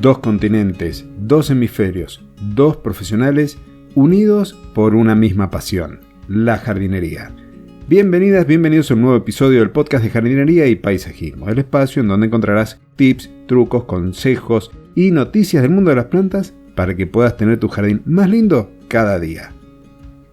2 continentes, 2 hemisferios, 2 profesionales unidos por una misma pasión, la jardinería. Bienvenidas, bienvenidos a un nuevo episodio del podcast de jardinería y paisajismo, el espacio en donde encontrarás tips, trucos, consejos y noticias del mundo de las plantas para que puedas tener tu jardín más lindo cada día.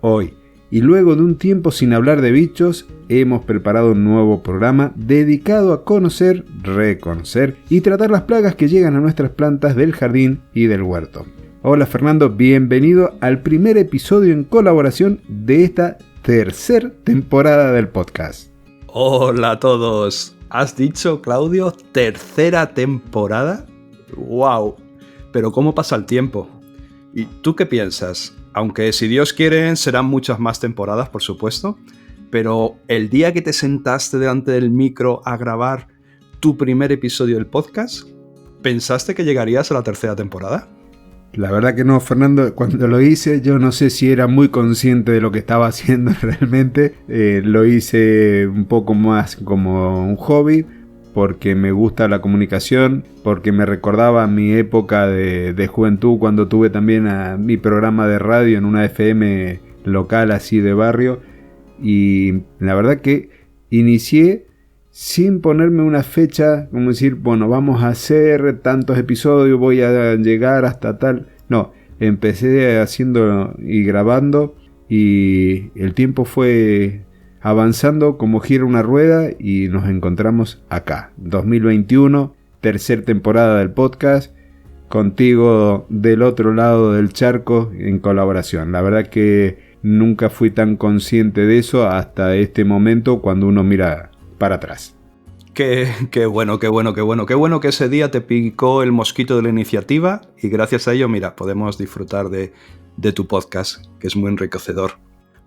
Hoy, y luego de un tiempo sin hablar de bichos, hemos preparado un nuevo programa dedicado a conocer, reconocer y tratar las plagas que llegan a nuestras plantas del jardín y del huerto. Hola Fernando, bienvenido al primer episodio en colaboración de esta tercera temporada del podcast. Hola a todos. ¿Has dicho, Claudio, tercera temporada? ¡Wow! Pero ¿cómo pasa el tiempo? ¿Y tú qué piensas? Aunque si Dios quiere serán muchas más temporadas, por supuesto, pero el día que te sentaste delante del micro a grabar tu primer episodio del podcast, ¿pensaste que llegarías a la tercera temporada? La verdad que no, Fernando. Cuando lo hice, yo no sé si era muy consciente de lo que estaba haciendo realmente. Lo hice un poco más como un hobby, porque me gusta la comunicación, porque me recordaba mi época de juventud, cuando tuve también mi programa de radio en una FM local así de barrio. Y la verdad que inicié sin ponerme una fecha, como decir, bueno, vamos a hacer tantos episodios, voy a llegar hasta tal. No, empecé haciendo y grabando y el tiempo fue avanzando como gira una rueda y nos encontramos acá, 2021, tercera temporada del podcast, contigo del otro lado del charco en colaboración. La verdad que nunca fui tan consciente de eso hasta este momento cuando uno mira para atrás. Qué bueno que ese día te picó el mosquito de la iniciativa y gracias a ello, mira, podemos disfrutar de tu podcast, que es muy enriquecedor.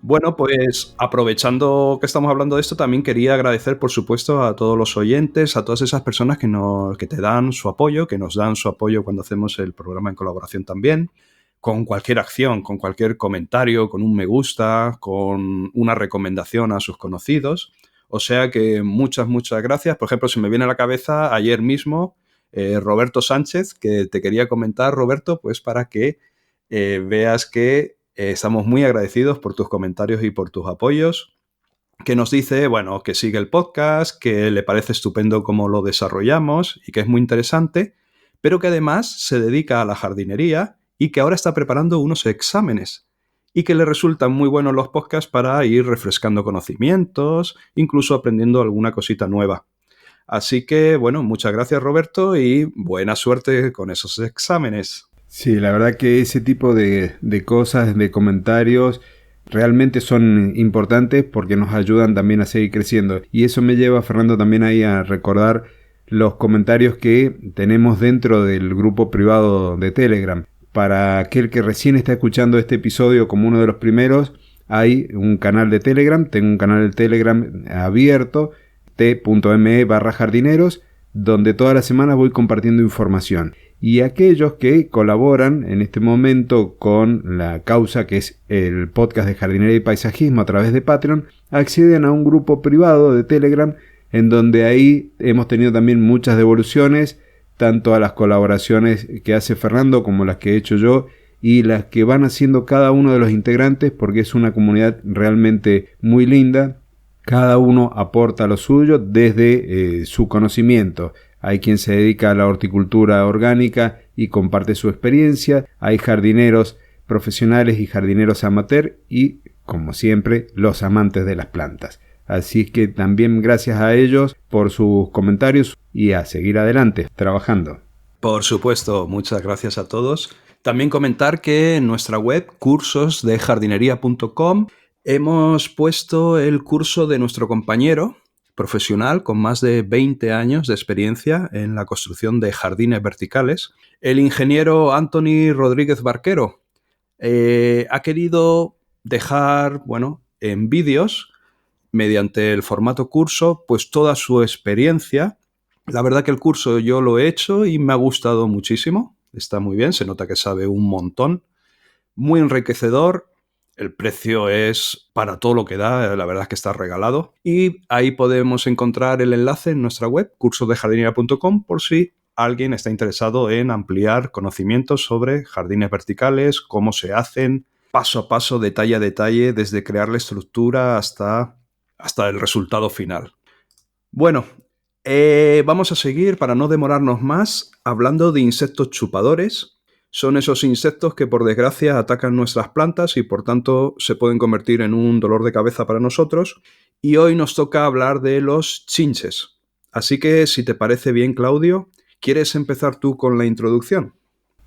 Bueno, pues aprovechando que estamos hablando de esto, también quería agradecer, por supuesto, a todos los oyentes, a todas esas personas que te dan su apoyo, que nos dan su apoyo cuando hacemos el programa en colaboración también, con cualquier acción, con cualquier comentario, con un me gusta, con una recomendación a sus conocidos. O sea que muchas gracias. Por ejemplo, se me viene a la cabeza ayer mismo Roberto Sánchez, que te quería comentar, Roberto, pues para que veas que estamos muy agradecidos por tus comentarios y por tus apoyos, que nos dice, bueno, que sigue el podcast, que le parece estupendo cómo lo desarrollamos y que es muy interesante, pero que además se dedica a la jardinería y que ahora está preparando unos exámenes y que le resultan muy buenos los podcasts para ir refrescando conocimientos, incluso aprendiendo alguna cosita nueva. Así que, bueno, muchas gracias, Roberto, y buena suerte con esos exámenes. Sí, la verdad que ese tipo de cosas, de comentarios, realmente son importantes porque nos ayudan también a seguir creciendo. Y eso me lleva, Fernando, también ahí a recordar los comentarios que tenemos dentro del grupo privado de Telegram. Para aquel que recién está escuchando este episodio como uno de los primeros, hay un canal de Telegram, tengo un canal de Telegram abierto, t.me/jardineros, donde todas las semanas voy compartiendo información. Y aquellos que colaboran en este momento con la causa que es el podcast de jardinería y paisajismo a través de Patreon, acceden a un grupo privado de Telegram en donde ahí hemos tenido también muchas devoluciones, tanto a las colaboraciones que hace Fernando como las que he hecho yo y las que van haciendo cada uno de los integrantes, porque es una comunidad realmente muy linda. Cada uno aporta lo suyo desde su conocimiento. Hay quien se dedica a la horticultura orgánica y comparte su experiencia. Hay jardineros profesionales y jardineros amateur y, como siempre, los amantes de las plantas. Así es que también gracias a ellos por sus comentarios y a seguir adelante, trabajando. Por supuesto, muchas gracias a todos. También comentar que en nuestra web, cursosdejardinería.com, hemos puesto el curso de nuestro compañero profesional con más de 20 años de experiencia en la construcción de jardines verticales, el ingeniero Anthony Rodríguez Barquero. Ha querido dejar, en vídeos, mediante el formato curso, pues toda su experiencia. La verdad que el curso yo lo he hecho y me ha gustado muchísimo. Está muy bien, se nota que sabe un montón. Muy enriquecedor. El precio es para todo lo que da, la verdad es que está regalado. Y ahí podemos encontrar el enlace en nuestra web, cursosdejardinería.com, por si alguien está interesado en ampliar conocimientos sobre jardines verticales, cómo se hacen, paso a paso, detalle a detalle, desde crear la estructura hasta el resultado final. Bueno, vamos a seguir, para no demorarnos más, hablando de insectos chupadores. Son esos insectos que por desgracia atacan nuestras plantas y por tanto se pueden convertir en un dolor de cabeza para nosotros. Y hoy nos toca hablar de los chinches. Así que, si te parece bien, Claudio, ¿quieres empezar tú con la introducción?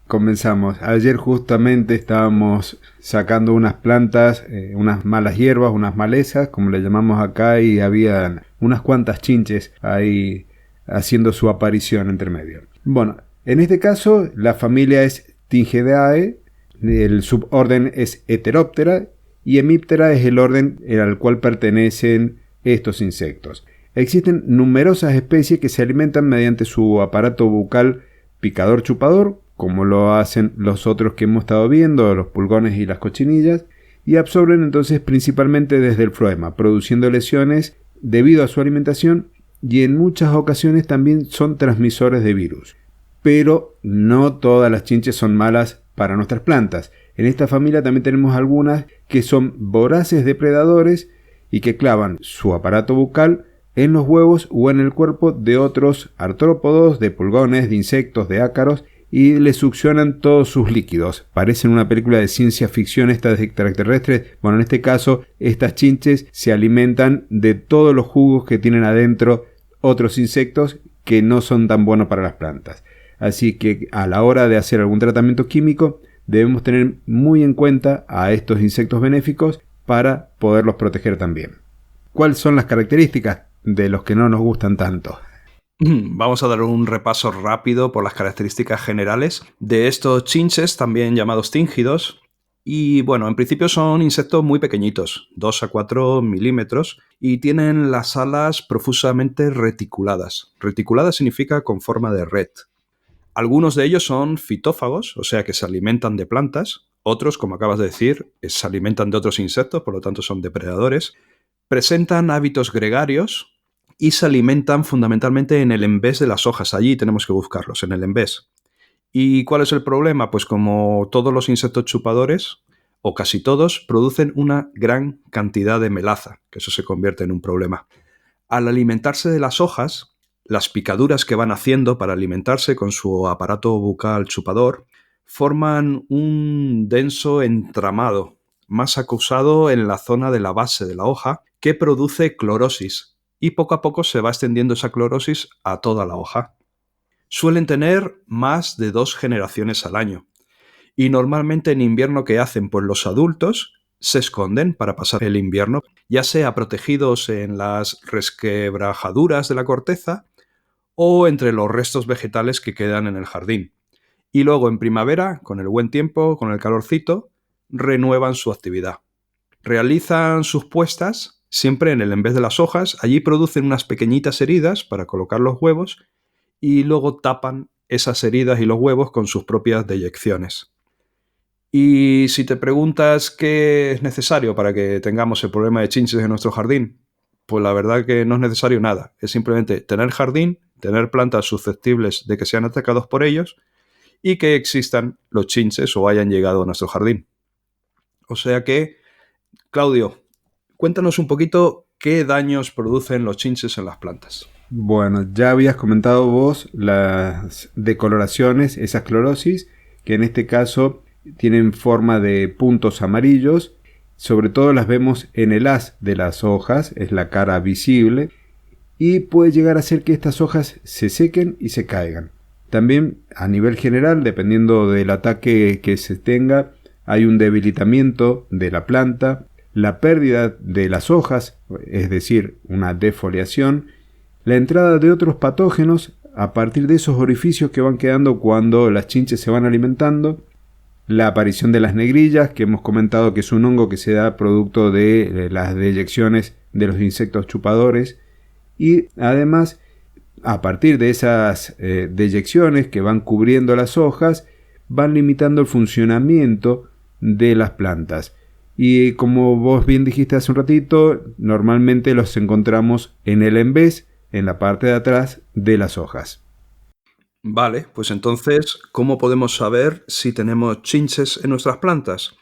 Comenzamos. Ayer justamente estábamos sacando unas plantas, unas malas hierbas, unas malezas, como le llamamos acá, y había unas cuantas chinches ahí haciendo su aparición entre medio. Bueno, en este caso la familia es Tingidae, el suborden es Heteroptera y Hemiptera es el orden al cual pertenecen estos insectos. Existen numerosas especies que se alimentan mediante su aparato bucal picador-chupador, como lo hacen los otros que hemos estado viendo, los pulgones y las cochinillas, y absorben entonces principalmente desde el floema, produciendo lesiones debido a su alimentación y en muchas ocasiones también son transmisores de virus. Pero no todas las chinches son malas para nuestras plantas. En esta familia también tenemos algunas que son voraces depredadores y que clavan su aparato bucal en los huevos o en el cuerpo de otros artrópodos, de pulgones, de insectos, de ácaros, y le succionan todos sus líquidos. Parecen una película de ciencia ficción estas de extraterrestres. Bueno, en este caso, estas chinches se alimentan de todos los jugos que tienen adentro otros insectos que no son tan buenos para las plantas. Así que a la hora de hacer algún tratamiento químico, debemos tener muy en cuenta a estos insectos benéficos para poderlos proteger también. ¿Cuáles son las características de los que no nos gustan tanto? Vamos a dar un repaso rápido por las características generales de estos chinches, también llamados tíngidos. Y bueno, en principio son insectos muy pequeñitos, 2 a 4 milímetros, y tienen las alas profusamente reticuladas. Reticulada significa con forma de red. Algunos de ellos son fitófagos, o sea que se alimentan de plantas. Otros, como acabas de decir, se alimentan de otros insectos, por lo tanto son depredadores. Presentan hábitos gregarios y se alimentan fundamentalmente en el envés de las hojas. Allí tenemos que buscarlos, en el envés. ¿Y cuál es el problema? Pues como todos los insectos chupadores, o casi todos, producen una gran cantidad de melaza, que eso se convierte en un problema. Al alimentarse de las hojas, las picaduras que van haciendo para alimentarse con su aparato bucal chupador forman un denso entramado, más acusado en la zona de la base de la hoja, que produce clorosis, y poco a poco se va extendiendo esa clorosis a toda la hoja. Suelen tener más de 2 generaciones al año, y normalmente en invierno, ¿qué hacen? Pues los adultos se esconden para pasar el invierno, ya sea protegidos en las resquebrajaduras de la corteza o entre los restos vegetales que quedan en el jardín. Y luego en primavera, con el buen tiempo, con el calorcito, renuevan su actividad. Realizan sus puestas siempre en el envés de las hojas. Allí producen unas pequeñitas heridas para colocar los huevos y luego tapan esas heridas y los huevos con sus propias deyecciones. Y si te preguntas qué es necesario para que tengamos el problema de chinches en nuestro jardín, pues la verdad que no es necesario nada. Es simplemente tener jardín, tener plantas susceptibles de que sean atacados por ellos y que existan los chinches o hayan llegado a nuestro jardín. O sea que, Claudio, cuéntanos un poquito qué daños producen los chinches en las plantas. Bueno, ya habías comentado vos las decoloraciones, esas clorosis, que en este caso tienen forma de puntos amarillos. Sobre todo las vemos en el haz de las hojas, es la cara visible, y puede llegar a ser que estas hojas se sequen y se caigan. También a nivel general, dependiendo del ataque que se tenga, hay un debilitamiento de la planta, la pérdida de las hojas, es decir, una defoliación, la entrada de otros patógenos a partir de esos orificios que van quedando cuando las chinches se van alimentando, la aparición de las negrillas, que hemos comentado que es un hongo que se da producto de las deyecciones de los insectos chupadores, y además a partir de esas deyecciones que van cubriendo las hojas, van limitando el funcionamiento de las plantas. Y como vos bien dijiste hace un ratito, normalmente los encontramos en el envés, en la parte de atrás de las hojas. Vale, pues entonces, ¿cómo podemos saber si tenemos chinches en nuestras plantas?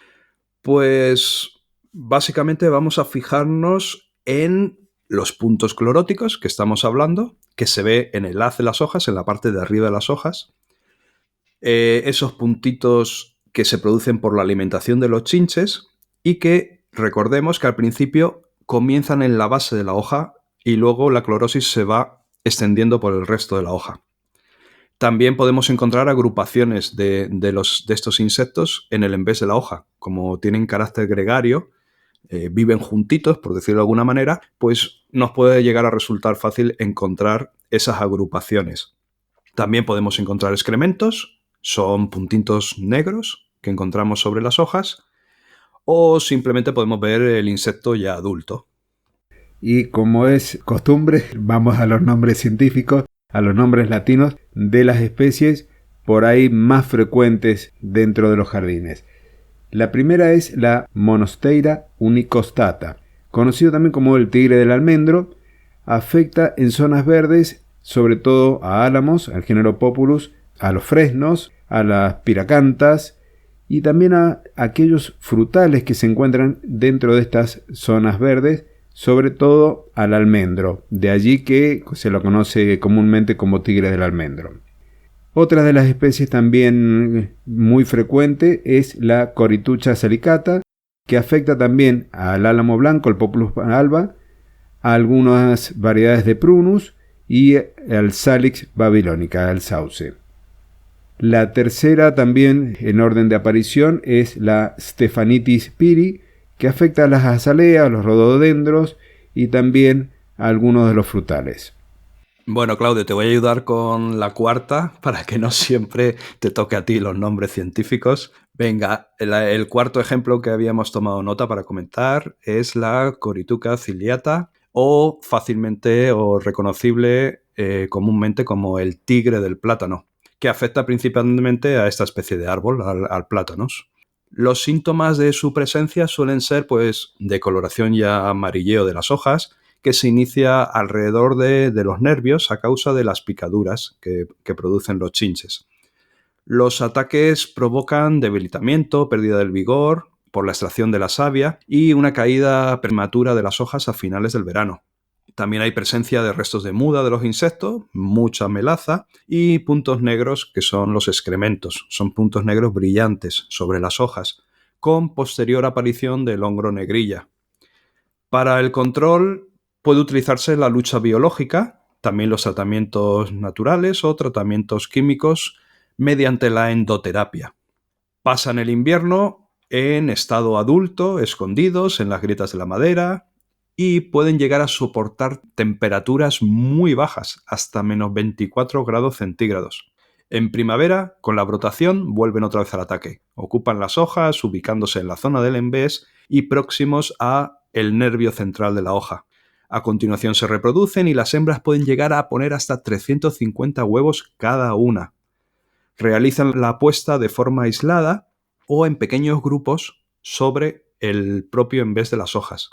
Pues básicamente vamos a fijarnos en los puntos cloróticos que estamos hablando, que se ve en el haz de las hojas, en la parte de arriba de las hojas. Esos puntitos que se producen por la alimentación de los chinches y que recordemos que al principio comienzan en la base de la hoja y luego la clorosis se va extendiendo por el resto de la hoja. También podemos encontrar agrupaciones de estos insectos en el envés de la hoja. Como tienen carácter gregario, viven juntitos, por decirlo de alguna manera, pues nos puede llegar a resultar fácil encontrar esas agrupaciones. También podemos encontrar excrementos, son puntitos negros que encontramos sobre las hojas, o simplemente podemos ver el insecto ya adulto. Y como es costumbre, vamos a los nombres científicos, a los nombres latinos de las especies por ahí más frecuentes dentro de los jardines. La primera es la Monosteira unicostata, conocido también como el tigre del almendro. Afecta en zonas verdes, sobre todo a álamos, al género Populus, a los fresnos, a las piracantas y también a aquellos frutales que se encuentran dentro de estas zonas verdes, sobre todo al almendro, de allí que se lo conoce comúnmente como tigre del almendro. Otra de las especies también muy frecuente es la Coritucha salicata, que afecta también al álamo blanco, el Populus alba, a algunas variedades de prunus y al Salix babylonica, al sauce. La tercera también en orden de aparición es la Stephanitis piri, que afecta a las azaleas, los rododendros y también a algunos de los frutales. Bueno, Claudio, te voy a ayudar con la cuarta para que no siempre te toque a ti los nombres científicos. Venga, el cuarto ejemplo que habíamos tomado nota para comentar es la Corituca ciliata, o fácilmente o reconocible comúnmente como el tigre del plátano, que afecta principalmente a esta especie de árbol, al plátanos. Los síntomas de su presencia suelen ser pues de coloración ya amarilleo de las hojas, que se inicia alrededor de los nervios a causa de las picaduras que producen los chinches. Los ataques provocan debilitamiento, pérdida del vigor por la extracción de la savia y una caída prematura de las hojas a finales del verano. También hay presencia de restos de muda de los insectos, mucha melaza y puntos negros que son los excrementos. Son puntos negros brillantes sobre las hojas, con posterior aparición del hongro negrilla. Para el control puede utilizarse la lucha biológica, también los tratamientos naturales o tratamientos químicos mediante la endoterapia. Pasan el invierno en estado adulto, escondidos en las grietas de la madera, y pueden llegar a soportar temperaturas muy bajas, hasta menos 24 grados centígrados. En primavera, con la brotación, vuelven otra vez al ataque. Ocupan las hojas, ubicándose en la zona del envés y próximos a el nervio central de la hoja. A continuación se reproducen y las hembras pueden llegar a poner hasta 350 huevos cada una. Realizan la puesta de forma aislada o en pequeños grupos sobre el propio envés de las hojas.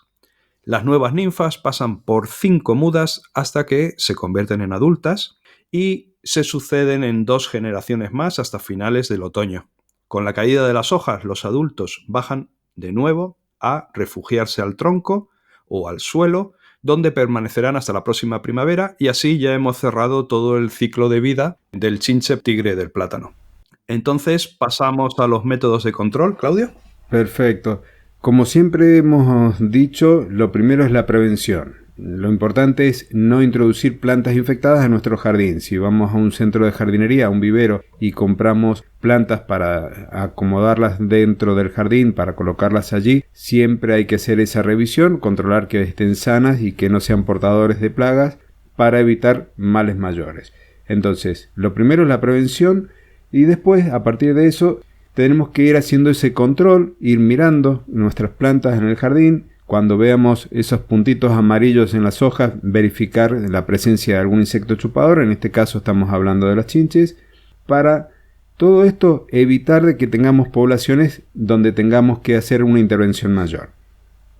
Las nuevas ninfas pasan por 5 mudas hasta que se convierten en adultas y se suceden en 2 generaciones más hasta finales del otoño. Con la caída de las hojas, los adultos bajan de nuevo a refugiarse al tronco o al suelo, donde permanecerán hasta la próxima primavera, y así ya hemos cerrado todo el ciclo de vida del chinche tigre del plátano. Entonces, pasamos a los métodos de control, Claudio. Perfecto. Como siempre hemos dicho, lo primero es la prevención. Lo importante es no introducir plantas infectadas en nuestro jardín. Si vamos a un centro de jardinería, a un vivero, y compramos plantas para acomodarlas dentro del jardín, para colocarlas allí, siempre hay que hacer esa revisión, controlar que estén sanas y que no sean portadores de plagas para evitar males mayores. Entonces, lo primero es la prevención y después, a partir de eso, tenemos que ir haciendo ese control, ir mirando nuestras plantas en el jardín. Cuando veamos esos puntitos amarillos en las hojas, verificar la presencia de algún insecto chupador. En este caso estamos hablando de las chinches. Para todo esto, evitar de que tengamos poblaciones donde tengamos que hacer una intervención mayor.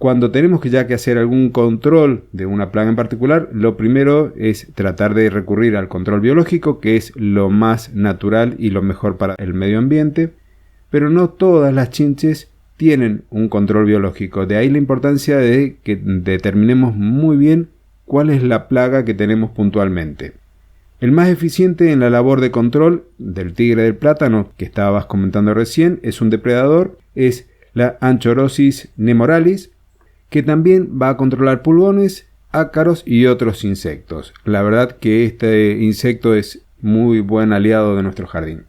Cuando tenemos que ya que hacer algún control de una plaga en particular, lo primero es tratar de recurrir al control biológico, que es lo más natural y lo mejor para el medio ambiente, pero no todas las chinches tienen un control biológico. De ahí la importancia de que determinemos muy bien cuál es la plaga que tenemos puntualmente. El más eficiente en la labor de control del tigre del plátano, que estabas comentando recién, es un depredador, es la Anchorosis nemoralis, que también va a controlar pulgones, ácaros y otros insectos. La verdad que este insecto es muy buen aliado de nuestro jardín.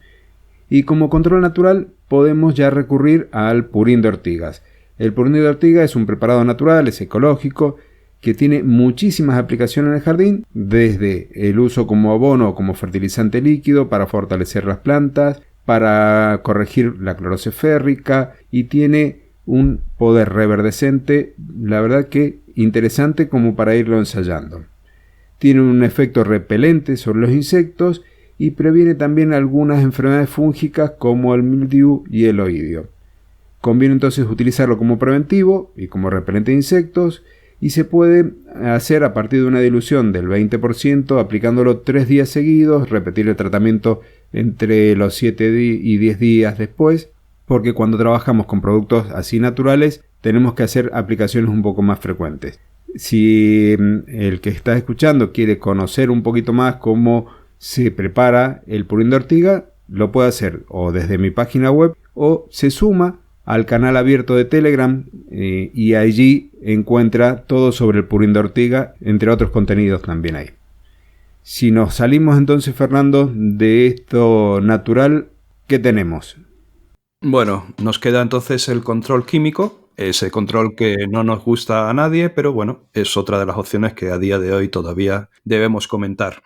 Y como control natural podemos ya recurrir al purín de ortigas. El purín de ortiga es un preparado natural, es ecológico, que tiene muchísimas aplicaciones en el jardín, desde el uso como abono o como fertilizante líquido para fortalecer las plantas, para corregir la clorose férrica, y tiene un poder reverdecente, la verdad que interesante como para irlo ensayando. Tiene un efecto repelente sobre los insectos y previene también algunas enfermedades fúngicas como el mildiu y el oidio. Conviene entonces utilizarlo como preventivo y como repelente de insectos, y se puede hacer a partir de una dilución del 20%, aplicándolo 3 días seguidos, repetir el tratamiento entre los 7 y 10 días después, porque cuando trabajamos con productos así naturales tenemos que hacer aplicaciones un poco más frecuentes. Si el que está escuchando quiere conocer un poquito más cómo se prepara el purín de ortiga, lo puede hacer o desde mi página web o se suma al canal abierto de Telegram y allí encuentra todo sobre el purín de ortiga, entre otros contenidos también hay. Si nos salimos entonces, Fernando, de esto natural, ¿qué tenemos? Bueno, nos queda entonces el control químico, ese control que no nos gusta a nadie, pero bueno, es otra de las opciones que a día de hoy todavía debemos comentar.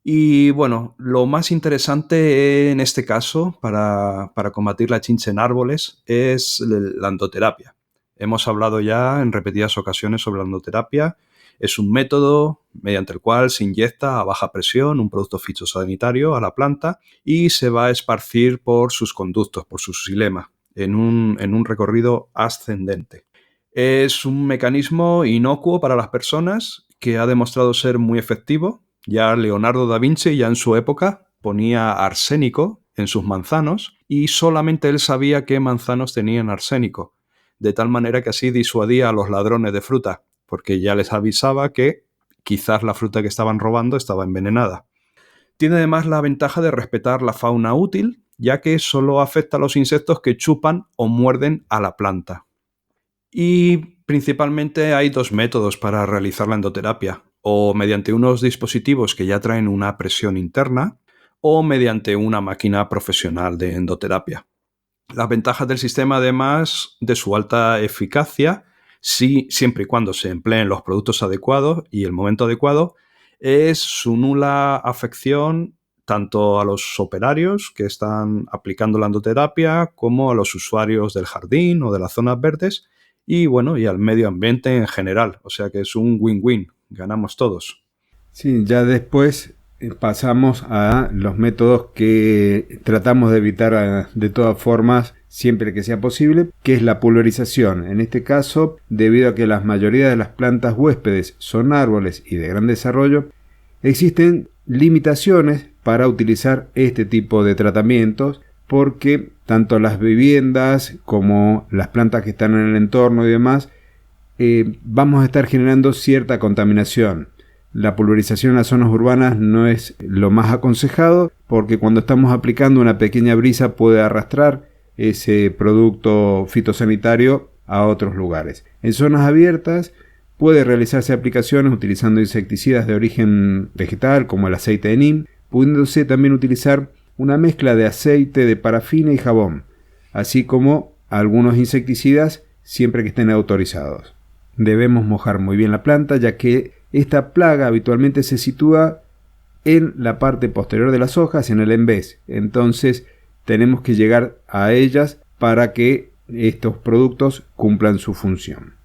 Y bueno, lo más interesante en este caso para combatir la chinche en árboles es la endoterapia. Hemos hablado ya en repetidas ocasiones sobre la endoterapia. Es un método mediante el cual se inyecta a baja presión un producto fitosanitario a la planta y se va a esparcir por sus conductos, por su xilema, en un recorrido ascendente. Es un mecanismo inocuo para las personas que ha demostrado ser muy efectivo. Ya Leonardo da Vinci, ya en su época, ponía arsénico en sus manzanos y solamente él sabía qué manzanos tenían arsénico, de tal manera que así disuadía a los ladrones de fruta, porque ya les avisaba que quizás la fruta que estaban robando estaba envenenada. Tiene además la ventaja de respetar la fauna útil, ya que solo afecta a los insectos que chupan o muerden a la planta. Y principalmente hay 2 métodos para realizar la endoterapia, o mediante unos dispositivos que ya traen una presión interna, o mediante una máquina profesional de endoterapia. Las ventajas del sistema, además de su alta eficacia, siempre y cuando se empleen los productos adecuados y el momento adecuado, es su nula afección tanto a los operarios que están aplicando la endoterapia como a los usuarios del jardín o de las zonas verdes y al medio ambiente en general. O sea que es un win-win, ganamos todos. Sí, ya después pasamos a los métodos que tratamos de evitar de todas formas siempre que sea posible, que es la pulverización. En este caso, debido a que la mayoría de las plantas huéspedes son árboles y de gran desarrollo, existen limitaciones para utilizar este tipo de tratamientos, porque tanto las viviendas como las plantas que están en el entorno y demás, vamos a estar generando cierta contaminación. La pulverización en las zonas urbanas no es lo más aconsejado, porque cuando estamos aplicando una pequeña brisa puede arrastrar ese producto fitosanitario a otros lugares. En zonas abiertas puede realizarse aplicaciones utilizando insecticidas de origen vegetal como el aceite de neem, pudiéndose también utilizar una mezcla de aceite de parafina y jabón, así como algunos insecticidas siempre que estén autorizados. Debemos mojar muy bien la planta, ya que esta plaga habitualmente se sitúa en la parte posterior de las hojas, en el envés. Entonces tenemos que llegar a ellas para que estos productos cumplan su función.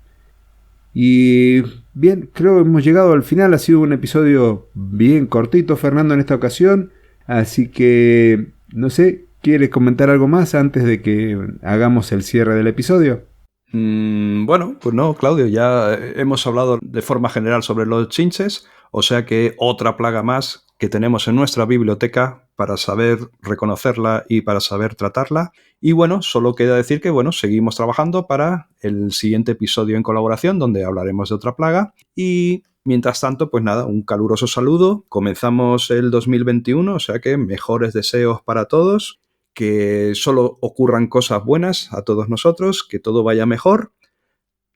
Y bien, creo que hemos llegado al final. Ha sido un episodio bien cortito, Fernando, en esta ocasión. Así que, no sé, ¿quieres comentar algo más antes de que hagamos el cierre del episodio? Bueno, pues no, Claudio, ya hemos hablado de forma general sobre los chinches, o sea que otra plaga más que tenemos en nuestra biblioteca para saber reconocerla y para saber tratarla. Y bueno, solo queda decir que bueno, seguimos trabajando para el siguiente episodio en colaboración donde hablaremos de otra plaga. Y mientras tanto, pues nada, un caluroso saludo. Comenzamos el 2021, o sea que mejores deseos para todos. Que solo ocurran cosas buenas a todos nosotros, que todo vaya mejor,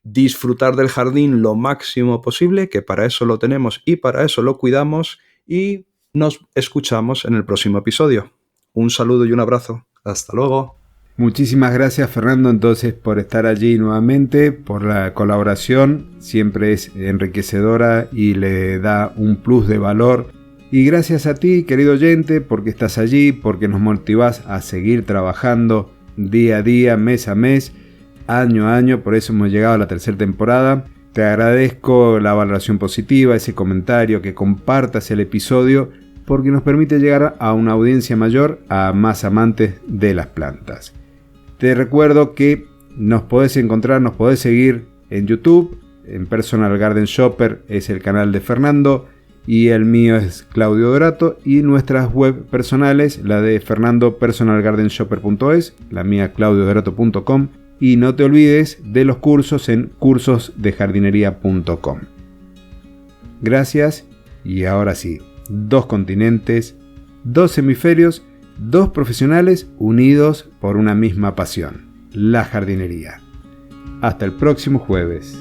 disfrutar del jardín lo máximo posible, que para eso lo tenemos y para eso lo cuidamos, y nos escuchamos en el próximo episodio. Un saludo y un abrazo. Hasta luego. Muchísimas gracias, Fernando, entonces por estar allí nuevamente, por la colaboración, siempre es enriquecedora y le da un plus de valor. Y gracias a ti, querido oyente, porque estás allí, porque nos motivás a seguir trabajando día a día, mes a mes, año a año, por eso hemos llegado a la tercera temporada. Te agradezco la valoración positiva, ese comentario, que compartas el episodio, porque nos permite llegar a una audiencia mayor, a más amantes de las plantas. Te recuerdo que nos podés encontrar, nos podés seguir en YouTube, en Personal Garden Shopper es el canal de Fernando, y el mío es Claudio Dorato, y nuestras web personales, la de Fernando personalgardenshopper.es, la mía claudiodorato.com, y no te olvides de los cursos en cursosdejardinería.com. Gracias, y ahora sí, 2 continentes, 2 hemisferios, 2 profesionales unidos por una misma pasión, la jardinería. Hasta el próximo jueves.